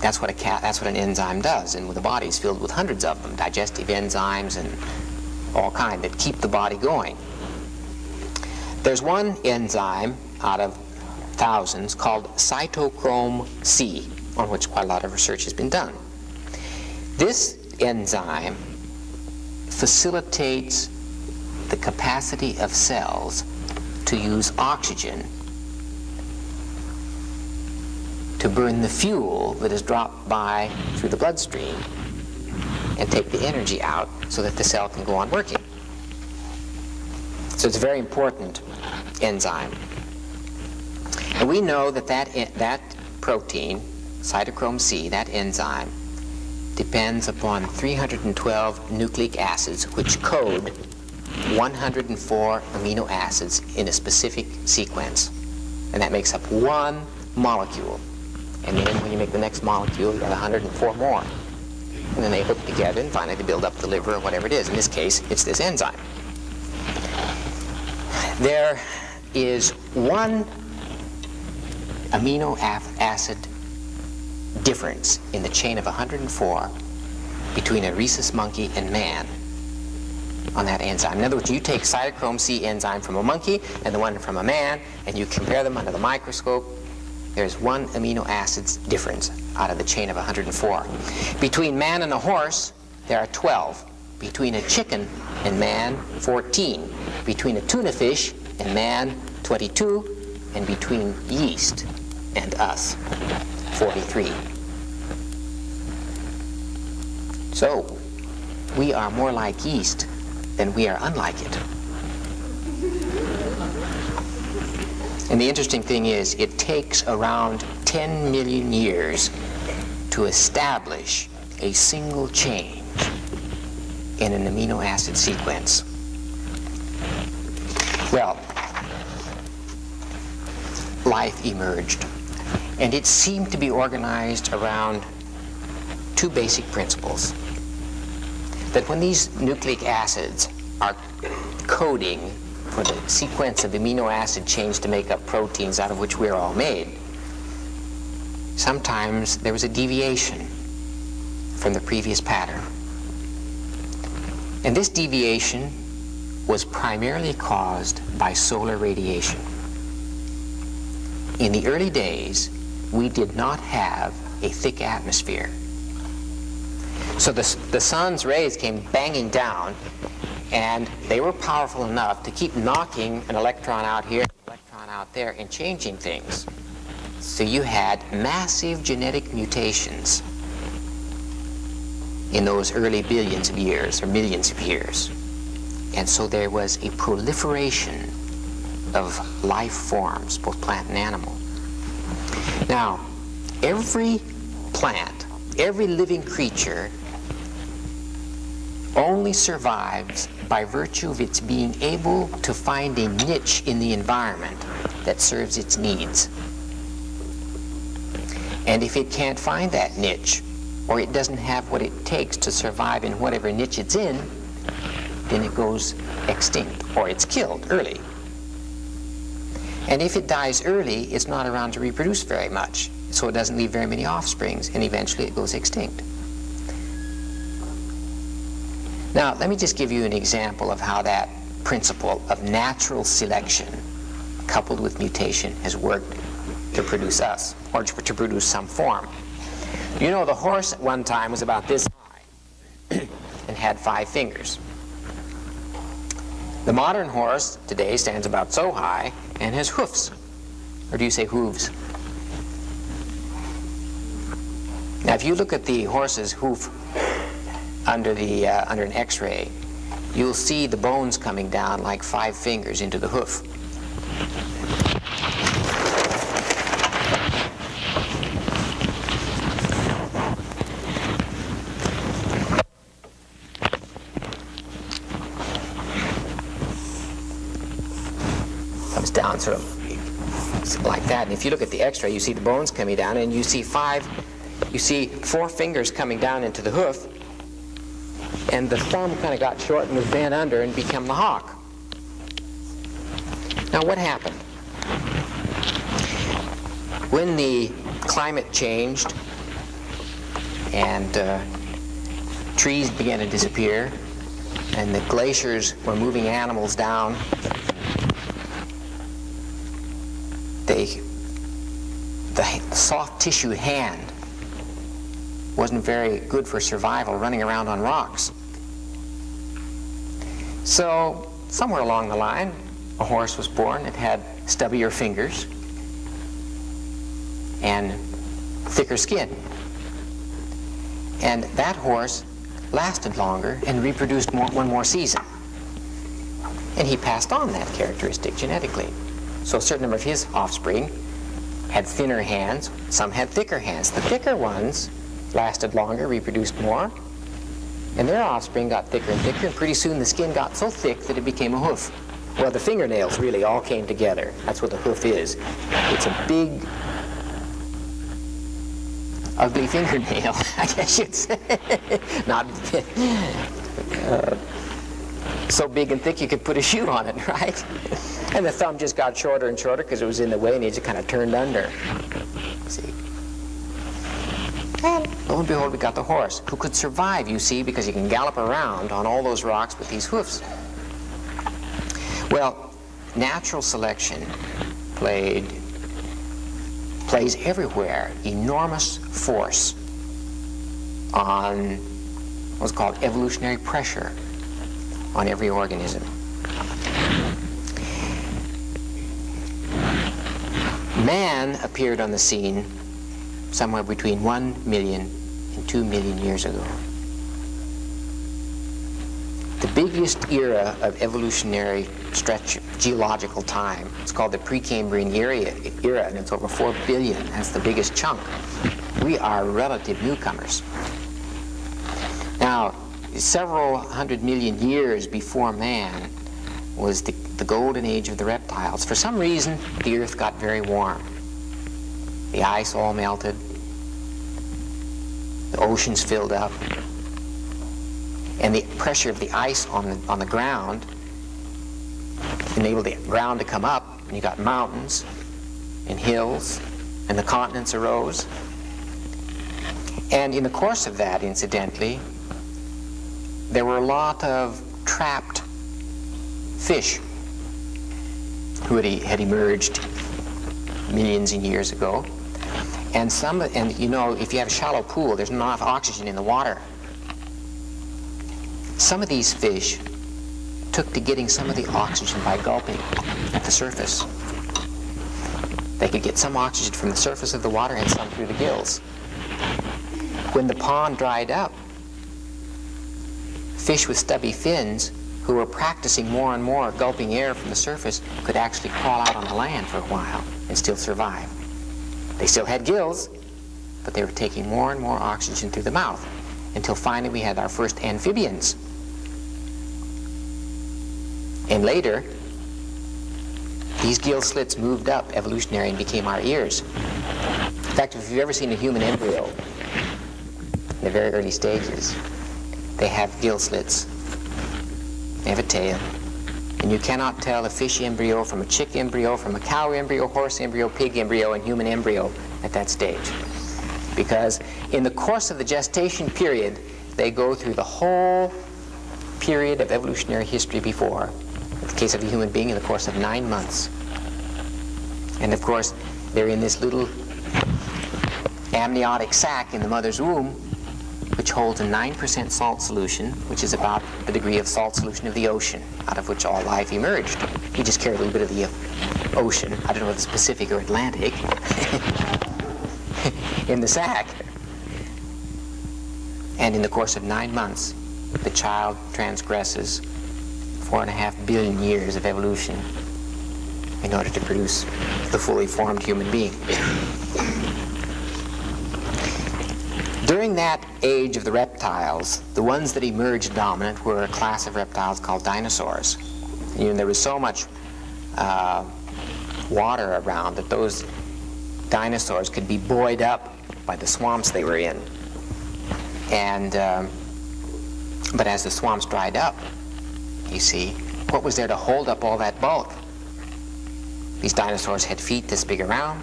That's what an enzyme does, and the body is filled with hundreds of them, digestive enzymes and all kinds that keep the body going. There's one enzyme out of thousands called cytochrome C, on which quite a lot of research has been done. This enzyme facilitates the capacity of cells to use oxygen to burn the fuel that is dropped by through the bloodstream and take the energy out so that the cell can go on working. So it's a very important enzyme. And we know that that protein, cytochrome C, that enzyme, depends upon 312 nucleic acids which code 104 amino acids in a specific sequence. And that makes up one molecule. And then when you make the next molecule, you have 104 more. And then they hook together and finally they build up the liver or whatever it is. In this case, it's this enzyme. There is one amino acid difference in the chain of 104 between a rhesus monkey and man on that enzyme. In other words, you take cytochrome C enzyme from a monkey and the one from a man, and you compare them under the microscope. There's one amino acid's difference out of the chain of 104. Between man and a horse, there are 12. Between a chicken and man, 14. Between a tuna fish and man, 22. And between yeast and us, 43. So, we are more like yeast than we are unlike it. And the interesting thing is, it takes around 10 million years to establish a single change in an amino acid sequence. Well, life emerged, and it seemed to be organized around two basic principles. That when these nucleic acids are coding for the sequence of amino acid chains to make up proteins out of which we're all made, sometimes there was a deviation from the previous pattern. And this deviation was primarily caused by solar radiation. In the early days, we did not have a thick atmosphere. So the sun's rays came banging down, and they were powerful enough to keep knocking an electron out here, an electron out there, and changing things. So you had massive genetic mutations in those early billions of years, or millions of years. And so there was a proliferation of life forms, both plant and animal. Now, every plant, every living creature only survives by virtue of its being able to find a niche in the environment that serves its needs. And if it can't find that niche, or it doesn't have what it takes to survive in whatever niche it's in, then it goes extinct, or it's killed early. And if it dies early, it's not around to reproduce very much, so it doesn't leave very many offsprings, and eventually it goes extinct. Now, let me just give you an example of how that principle of natural selection coupled with mutation has worked to produce us, or to produce some form. You know, the horse at one time was about this high and had 5 fingers. The modern horse today stands about so high and has hoofs. Or do you say hooves? Now, if you look at the horse's hoof under an X-ray, you'll see the bones coming down like 5 fingers into the hoof. Comes down sort of like that, and if you look at the X-ray, you see the bones coming down, and you see 4 fingers coming down into the hoof, and the thumb kind of got short and was bent under and became the hock. Now, what happened? When the climate changed, and trees began to disappear, and the glaciers were moving animals down. The soft tissued hand wasn't very good for survival, running around on rocks. So somewhere along the line, a horse was born. It had stubbier fingers and thicker skin. And that horse lasted longer and reproduced one more season. And he passed on that characteristic genetically. So a certain number of his offspring had thinner hands, some had thicker hands. The thicker ones lasted longer, reproduced more, and their offspring got thicker and thicker, and pretty soon the skin got so thick that it became a hoof. Well, the fingernails really all came together. That's what the hoof is. It's a big, ugly fingernail, I guess you'd say. Not so big and thick you could put a shoe on it, right? And the thumb just got shorter and shorter because it was in the way, and it just kind of turned under. See? And lo and behold, we got the horse, who could survive, you see, because he can gallop around on all those rocks with these hoofs. Well, natural selection plays everywhere enormous force on what's called evolutionary pressure on every organism. Man appeared on the scene somewhere between 1 million and 2 million years ago. The biggest era of evolutionary stretch geological time, it's called the Precambrian era, and it's over 4 billion. That's the biggest chunk. We are relative newcomers. Now, several 100 million years before man was the golden age of the reptiles. For some reason, the earth got very warm. The ice all melted. The oceans filled up. And the pressure of the ice on the ground enabled the ground to come up, and you got mountains and hills, and the continents arose. And in the course of that, incidentally, there were a lot of trapped fish who had emerged millions of years ago. And you know, if you have a shallow pool, there's not enough oxygen in the water. Some of these fish took to getting some of the oxygen by gulping at the surface. They could get some oxygen from the surface of the water and some through the gills. When the pond dried up, fish with stubby fins who were practicing more and more gulping air from the surface could actually crawl out on the land for a while and still survive. They still had gills, but they were taking more and more oxygen through the mouth, until finally we had our first amphibians. And later, these gill slits moved up evolutionary and became our ears. In fact, if you've ever seen a human embryo in the very early stages, they have gill slits. They have a tail. And you cannot tell a fish embryo from a chick embryo, from a cow embryo, horse embryo, pig embryo, and human embryo at that stage. Because in the course of the gestation period, they go through the whole period of evolutionary history before. In the case of a human being, in the course of 9 months. And of course, they're in this little amniotic sac in the mother's womb, which holds a 9% salt solution, which is about the degree of salt solution of the ocean, out of which all life emerged. We just carry a little bit of the ocean, I don't know if it's Pacific or Atlantic, in the sac. And in the course of 9 months, the child transgresses 4.5 billion years of evolution in order to produce the fully formed human being. During that age of the reptiles, the ones that emerged dominant were a class of reptiles called dinosaurs. And there was so much water around that those dinosaurs could be buoyed up by the swamps they were in. And but as the swamps dried up, you see, what was there to hold up all that bulk? These dinosaurs had feet this big around.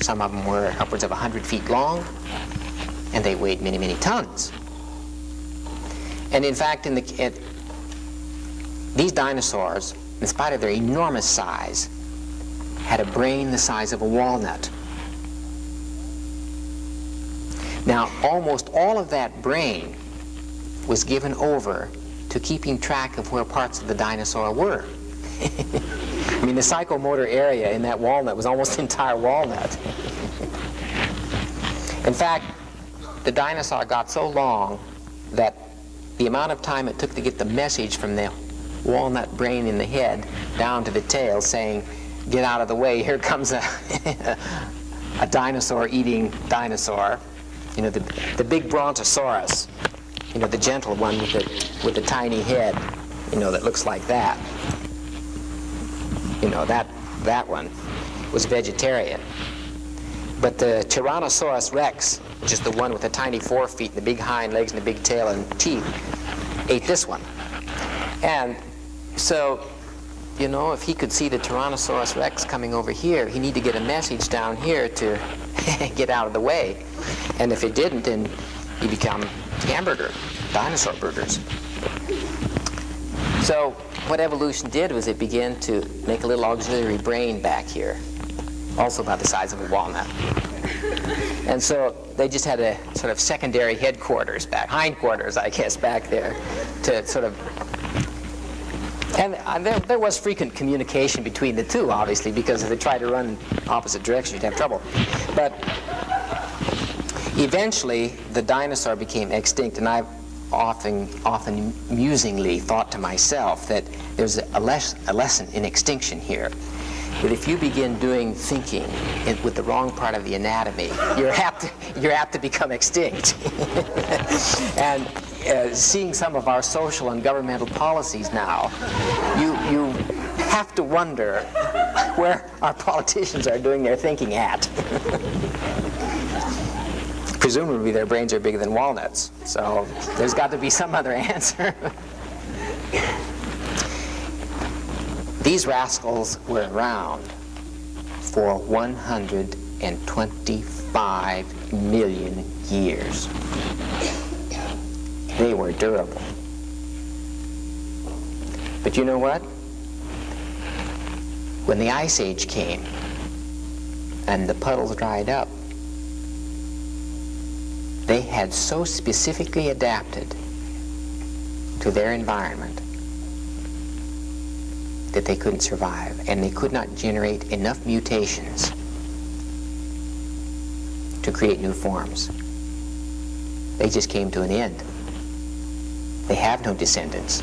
Some of them were upwards of 100 feet long. and they weighed many, many tons. And in fact, these dinosaurs, in spite of their enormous size, had a brain the size of a walnut. Now, almost all of that brain was given over to keeping track of where parts of the dinosaur were. I mean, the psychomotor area in that walnut was almost the entire walnut. In fact, the dinosaur got so long that the amount of time it took to get the message from the walnut brain in the head down to the tail saying, "Get out of the way, here comes a dinosaur-eating dinosaur." You know, the big brontosaurus, you know, the gentle one with the tiny head, you know, that looks like that. You know, that one was vegetarian. But the Tyrannosaurus rex, which is the one with the tiny forefeet and the big hind legs and the big tail and teeth, ate this one. And so, you know, if he could see the Tyrannosaurus rex coming over here, he needed to get a message down here to get out of the way. And if it didn't, then he become hamburger, dinosaur burgers. So what evolution did was it began to make a little auxiliary brain back here, also about the size of a walnut. And so they just had a sort of secondary headquarters back, hindquarters, I guess, back there to sort of... And there was frequent communication between the two, obviously, because if they tried to run in opposite directions, you'd have trouble. But eventually, the dinosaur became extinct, and I've often musingly thought to myself that there's a lesson in extinction here. That if you begin doing thinking with the wrong part of the anatomy, you're apt to become extinct. And seeing some of our social and governmental policies now, you have to wonder where our politicians are doing their thinking at. Presumably their brains are bigger than walnuts, so there's got to be some other answer. These rascals were around for 125 million years. They were durable. But you know what? When the Ice Age came and the puddles dried up, they had so specifically adapted to their environment that they couldn't survive, and they could not generate enough mutations to create new forms. They just came to an end. They have no descendants.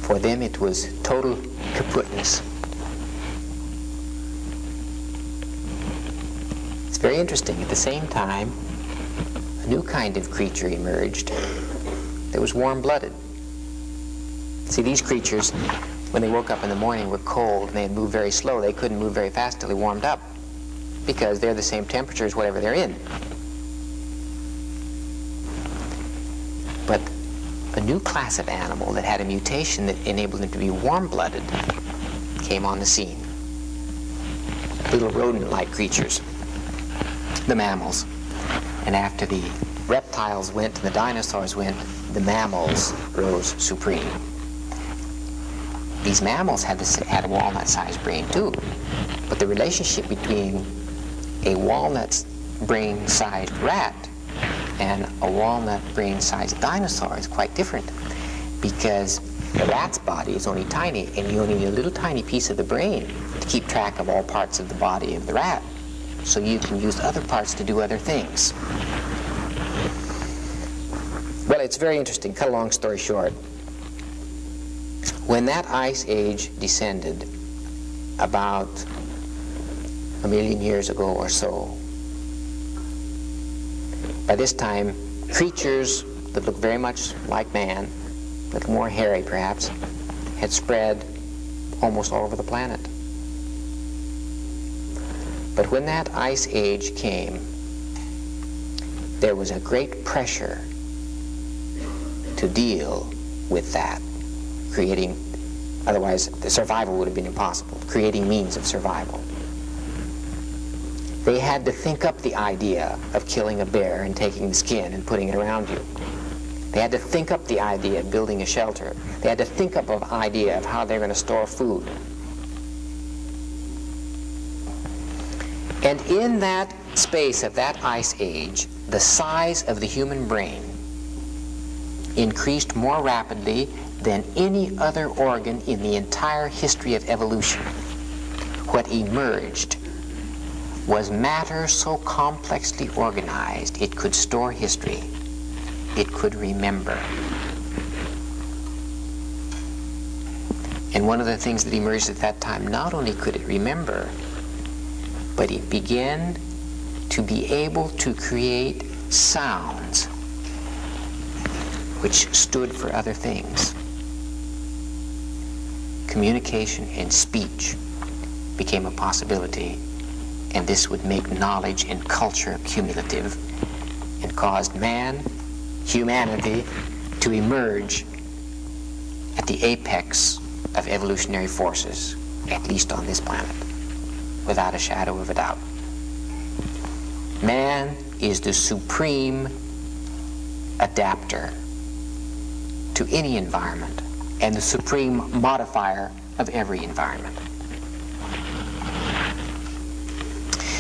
For them it was total kaputness. It's very interesting. At the same time, a new kind of creature emerged that was warm-blooded. See, these creatures, when they woke up in the morning, were cold and they had moved very slow. They couldn't move very fast till they warmed up because they're the same temperature as whatever they're in. But a new class of animal that had a mutation that enabled them to be warm-blooded came on the scene. Little rodent-like creatures, the mammals. And after the reptiles went and the dinosaurs went, the mammals rose supreme. These mammals had a walnut-sized brain too, but the relationship between a walnut brain-sized rat and a walnut brain-sized dinosaur is quite different, because the rat's body is only tiny, and you only need a little tiny piece of the brain to keep track of all parts of the body of the rat, so you can use other parts to do other things. Well, it's very interesting. Cut a long story short. When that ice age descended about 1 million years ago or so, by this time, creatures that look very much like man, a little more hairy perhaps, had spread almost all over the planet. But when that ice age came, there was a great pressure to deal with that, creating, otherwise the survival would have been impossible, creating means of survival. They had to think up the idea of killing a bear and taking the skin and putting it around you. They had to think up the idea of building a shelter. They had to think up an idea of how they're going to store food. And in that space of that ice age, the size of the human brain increased more rapidly than any other organ in the entire history of evolution. What emerged was matter so complexly organized it could store history, it could remember. And one of the things that emerged at that time, not only could it remember, but it began to be able to create sounds which stood for other things. Communication and speech became a possibility, and this would make knowledge and culture cumulative and caused man, humanity, to emerge at the apex of evolutionary forces, at least on this planet, without a shadow of a doubt. Man is the supreme adapter to any environment and the supreme modifier of every environment.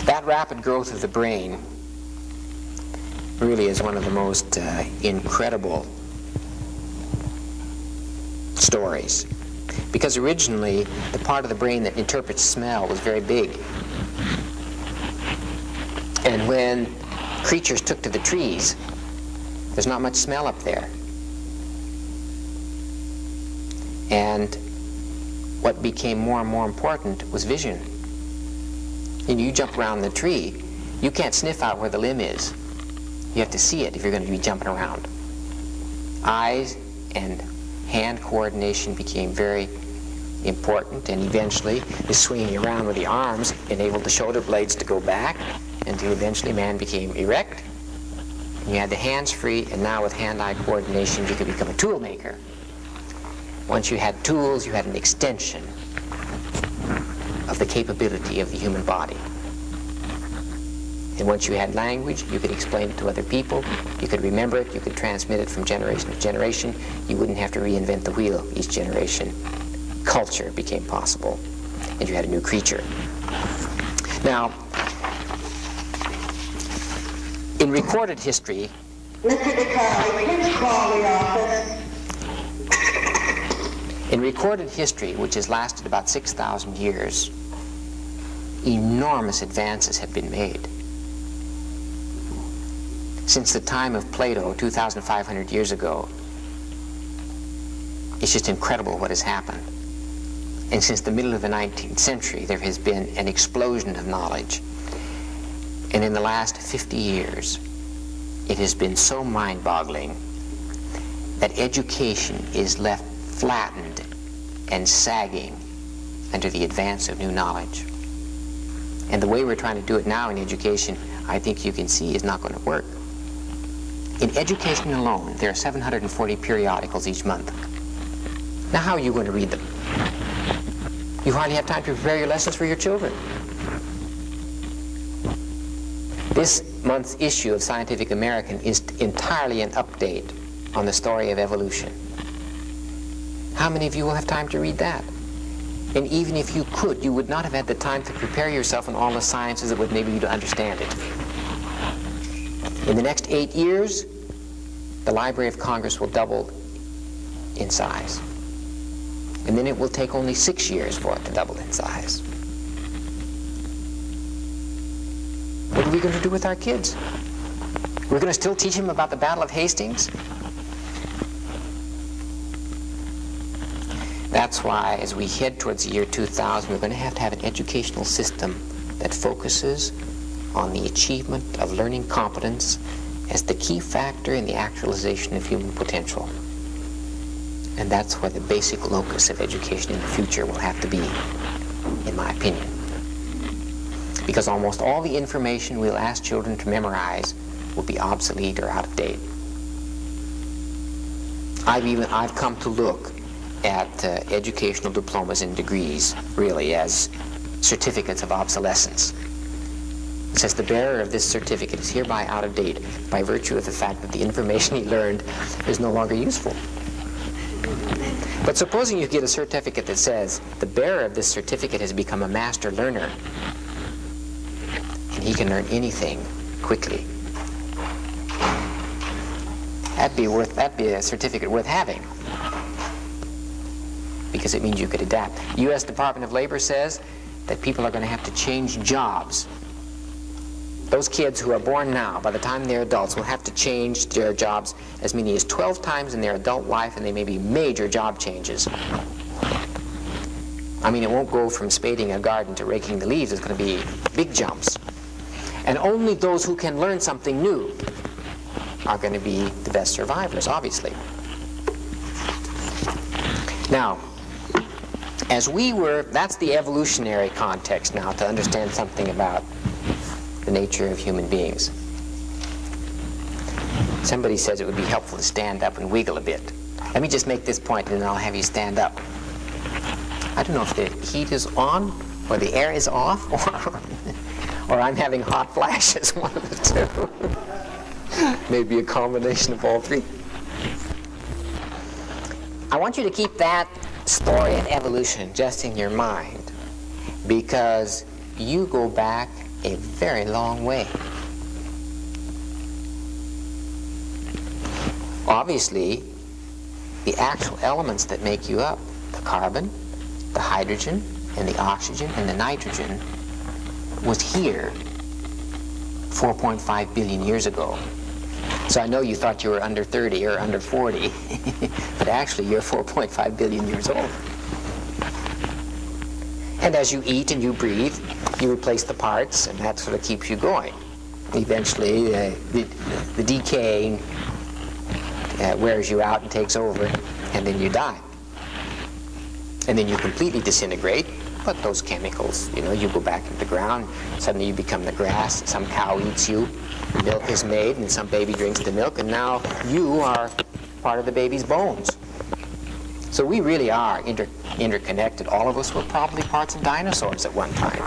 That rapid growth of the brain really is one of the most incredible stories, because originally the part of the brain that interprets smell was very big. And when creatures took to the trees, there's not much smell up there. And what became more and more important was vision. And you jump around the tree, you can't sniff out where the limb is. You have to see it if you're going to be jumping around. Eyes and hand coordination became very important, and eventually the swinging around with the arms enabled the shoulder blades to go back until eventually man became erect. And you had the hands free, and now with hand-eye coordination you could become a tool maker. Once you had tools, you had an extension of the capability of the human body. And once you had language, you could explain it to other people, you could remember it, you could transmit it from generation to generation. You wouldn't have to reinvent the wheel each generation. Culture became possible, and you had a new creature. Now, in recorded history, Mr. DeCarly, please call the office. In recorded history, which has lasted about 6,000 years, enormous advances have been made. Since the time of Plato, 2,500 years ago, it's just incredible what has happened. And since the middle of the 19th century, there has been an explosion of knowledge. And in the last 50 years, it has been so mind-boggling that education is left flattened and sagging under the advance of new knowledge. And the way we're trying to do it now in education, I think you can see is not going to work. In education alone, there are 740 periodicals each month. Now, how are you going to read them? You hardly have time to prepare your lessons for your children. This month's issue of Scientific American is entirely an update on the story of evolution. How many of you will have time to read that? And even if you could, you would not have had the time to prepare yourself in all the sciences that would enable you to understand it. In the next 8 years, the Library of Congress will double in size. And then it will take only 6 years for it to double in size. What are we going to do with our kids? We're going to still teach them about the Battle of Hastings? That's why, as we head towards the year 2000, we're going to have an educational system that focuses on the achievement of learning competence as the key factor in the actualization of human potential. And that's where the basic locus of education in the future will have to be, in my opinion. Because almost all the information we'll ask children to memorize will be obsolete or out of date. I've come to look at educational diplomas and degrees really as certificates of obsolescence. It says the bearer of this certificate is hereby out of date by virtue of the fact that the information he learned is no longer useful. But supposing you get a certificate that says the bearer of this certificate has become a master learner, and he can learn anything quickly. That'd be a certificate worth having, because it means you could adapt. U.S. Department of Labor says that people are going to have to change jobs. Those kids who are born now, by the time they're adults, will have to change their jobs as many as 12 times in their adult life, and they may be major job changes. I mean, it won't go from spading a garden to raking the leaves. It's going to be big jumps. And only those who can learn something new are going to be the best survivors, obviously. Now, that's the evolutionary context now to understand something about the nature of human beings. Somebody says it would be helpful to stand up and wiggle a bit. Let me just make this point and then I'll have you stand up. I don't know if the heat is on or the air is off or I'm having hot flashes, one of the two. Maybe a combination of all three. I want you to keep that story of evolution just in your mind, because you go back a very long way. Obviously, the actual elements that make you up, the carbon, the hydrogen, and the oxygen, and the nitrogen, was here 4.5 billion years ago. So I know you thought you were under 30 or under 40, but actually you're 4.5 billion years old. And as you eat and you breathe, you replace the parts, and that sort of keeps you going. Eventually, the decaying wears you out and takes over, and then you die. And then you completely disintegrate, but those chemicals, you go back into the ground, suddenly you become the grass, some cow eats you, milk is made, and some baby drinks the milk, and now you are part of the baby's bones. So we really are interconnected. All of us were probably parts of dinosaurs at one time.